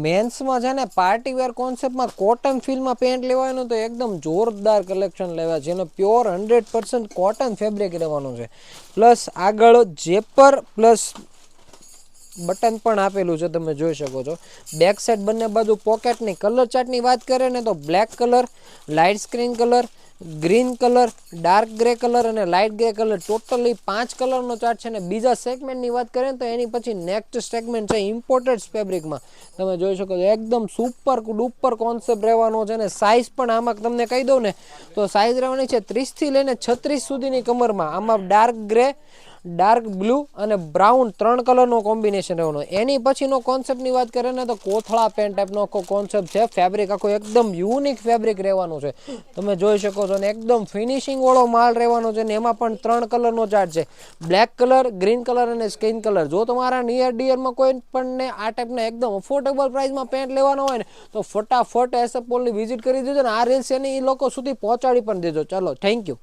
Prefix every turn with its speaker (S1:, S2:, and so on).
S1: મેન્સમાં છે ને party wear કોન્સેપ્ટમાં cotton ફિલ્ડમાં પેન્ટ લેવાનું તો એકદમ જોરદાર કલેક્શન લેવા જેનો પ્યોર 100% કોટન ફેબ્રિક રહેવાનું છે. પ્લસ આગળ જેપર પ્લસ બટન પણ આપેલું છે, તમે જોઈ શકો છો. બેક સાઈડ બંને બાજુ પોકેટની કલર ચાર્ટની વાત કરીએ ને તો black colour, light screen colour, green colour, dark grey colour અને લાઇટ ગ્રે કલર ટોટલી 5 કલરનો ચાર્ટ છે. ને બીજા સેગમેન્ટની વાત કરીએ ને તો એની પછી નેક્સ્ટ સેગમેન્ટ છે ઇમ્પોર્ટેડ ફેબ્રિકમાં. તમે જોઈ શકો છો એકદમ સુપર ડુપર કોન્સેપ્ટ રહેવાનો છે ને સાઈઝ પણ આમાં તમને કહી દઉં ને તો સાઈઝ રહેવાની છે 30 થી લઈને 36 સુધીની કમરમાં. આમાં ડાર્ક ગ્રે, ડાર્ક બ્લુ અને બ્રાઉન 3 કલરનો કોમ્બિનેશન રહેવાનો. એની પછીનો કોન્સેપ્ટની વાત કરીએ ને તો કોથળા પેન્ટ ટાઈપનો આખો કોન્સેપ્ટ છે. ફેબ્રિક આખો એકદમ યુનિક ફેબ્રિક રહેવાનું છે, તમે જોઈ શકો છો. અને એકદમ ફિનિશિંગ વાળો માલ રહેવાનો છે ને એમાં પણ 3 કલરનો ચાર્ટ છે, બ્લેક કલર, ગ્રીન કલર અને સ્કિન કલર. જો તમારા નિયર ડિયરમાં કોઈ પણને આ ટાઈપના એકદમ અફોર્ડેબલ પ્રાઇસમાં પેન્ટ લેવાનો હોય ને તો ફટાફટ એસએફ મોલની વિઝિટ કરી દેજો ને આ રીલ્સ એની એ લોકો સુધી પહોંચાડી પણ દેજો. ચાલો, થેન્ક યુ.